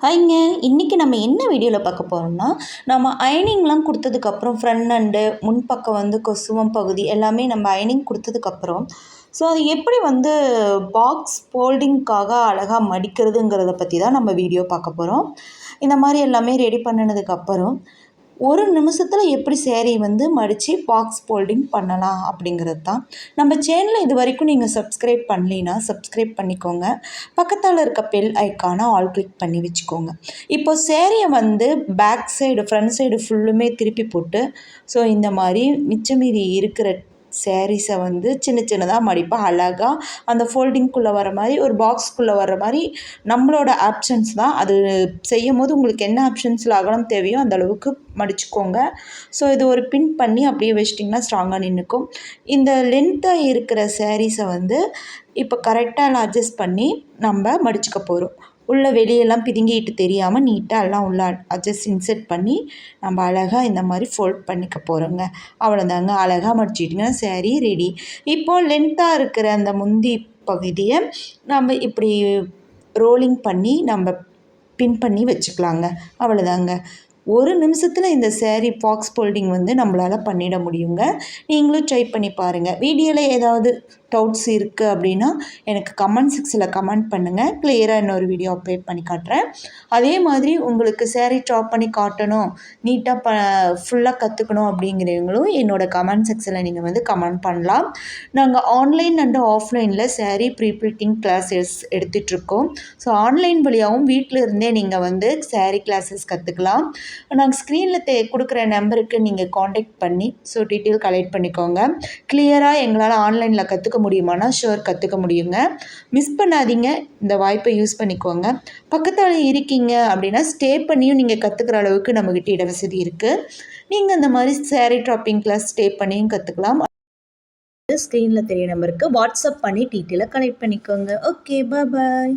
ஹாய்ங்க. இன்றைக்கி நம்ம என்ன வீடியோவில் பார்க்க போகிறோம்னா, நம்ம அயனிங்லாம் கொடுத்ததுக்கப்புறம் ஃப்ரண்ட் அண்டு முன்பக்கம் கொசுவம் பகுதி எல்லாமே நம்ம அயனிங் கொடுத்ததுக்கப்புறம் அது எப்படி பாக்ஸ் ஃபோல்டிங்க்காக அழகாக மடிக்கிறதுங்கிறத பற்றி தான் நம்ம வீடியோ பார்க்க போகிறோம். இந்த மாதிரி எல்லாமே ரெடி பண்ணினதுக்கப்புறம் ஒரு நிமிஷத்தில் எப்படி சேரீ மடித்து பாக்ஸ் ஃபோல்டிங் பண்ணலாம் அப்படிங்கிறது தான். நம்ம சேனலை இது வரைக்கும் நீங்கள் சப்ஸ்கிரைப் பண்ணலைன்னா சப்ஸ்கிரைப் பண்ணிக்கோங்க. பக்கத்தில் இருக்க பெல் ஐக்கானை ஆல் கிளிக் பண்ணி வச்சுக்கோங்க. இப்போ சேரீயை பேக் சைடு ஃப்ரண்ட் சைடு ஃபுல்லுமே திருப்பி போட்டு இந்த மாதிரி மிச்சம் மீதி இருக்கிற சேரீஸை சின்ன சின்னதாக மடிப்பாக அழகாக அந்த ஃபோல்டிங்குள்ளே வர மாதிரி ஒரு பாக்ஸ்க்குள்ளே வர மாதிரி நம்மளோட ஆப்ஷன்ஸ் தான். அது செய்யும் போது உங்களுக்கு என்ன ஆப்ஷன்ஸில் அகலம் தேவையோ அந்த அளவுக்கு மடிச்சுக்கோங்க. இது ஒரு பின் பண்ணி அப்படியே வச்சிட்டிங்கன்னா ஸ்ட்ராங்காக நின்றுக்கும். இந்த லென்த்தாக இருக்கிற சேரீஸை இப்போ கரெக்டாக அட்ஜஸ்ட் பண்ணி நம்ம மடிச்சுக்க போகிறோம். உள்ளே வெளியெல்லாம் பிதுங்கிட்டு தெரியாமல் நீட்டாக எல்லாம் உள்ளே அட்ஜஸ்ட் இன்செர்ட் பண்ணி நம்ம அழகாக இந்த மாதிரி ஃபோல்ட் பண்ணிக்க போகிறோங்க. அவ்வளோதாங்க. அழகாக மடிச்சிட்டிங்கன்னா சேரீ ரெடி. இப்போது லென்த்தாக இருக்கிற அந்த முந்தி பகுதியை நம்ம இப்படி ரோலிங் பண்ணி நம்ம பின் பண்ணி வச்சுக்கலாங்க. அவ்வளோதாங்க. ஒரு நிமிஷத்தில் இந்த சேரீ பாக்ஸ் ஃபோல்டிங் நம்மளால் பண்ணிட முடியுங்க. நீங்களும் ட்ரை பண்ணி பாருங்கள். வீடியோவில் ஏதாவது டவுட்ஸ் இருக்குது அப்படின்னா எனக்கு கமெண்ட் செக்ஷனில் கமெண்ட் பண்ணுங்கள். கிளியராக இன்னொரு வீடியோ அப்லோட் பண்ணி காட்டுறேன். அதே மாதிரி உங்களுக்கு சேரீ ட்ராப் பண்ணி காட்டணும், நீட்டாக ஃபுல்லாக கற்றுக்கணும் அப்படிங்கிறவங்களும் என்னோடய கமெண்ட் செக்ஷனில் நீங்கள் கமெண்ட் பண்ணலாம். நாங்கள் ஆன்லைன் அண்ட் ஆஃப்லைனில் சேரீ ப்ரீப்ரிண்டிங் கிளாஸஸ் எடுத்துகிட்ருக்கோம். ஆன்லைன் வழியாகவும் வீட்டில் இருந்தே நீங்கள் சேரீ கிளாஸஸ் கற்றுக்கலாம். நாங்கள் ஸ்க்ரீனில் கொடுக்குற நம்பருக்கு நீங்கள் காண்டாக்ட் பண்ணி டீட்டெயில் கலெக்ட் பண்ணிக்கோங்க. கிளியராக எங்களால் ஆன்லைனில் கற்றுக்க முடியுமானா ஷுவர் கற்றுக்க முடியுங்க. மிஸ் பண்ணாதீங்க. இந்த வாய்ப்பை யூஸ் பண்ணிக்கோங்க. பக்கத்தில் இருக்கீங்க அப்படின்னா ஸ்டே பண்ணியும் நீங்கள் கற்றுக்கிற அளவுக்கு நம்மக்கிட்ட இட வசதி இருக்குது. நீங்கள் இந்த மாதிரி சேரீ ட்ராப்பிங் கிளாஸ் ஸ்டே பண்ணியும் கற்றுக்கலாம். ஸ்க்ரீனில் தெரிய நம்பருக்கு வாட்ஸ்அப் பண்ணி டீட்டெயிலை கலெக்ட் பண்ணிக்கோங்க. ஓகே, பாய்.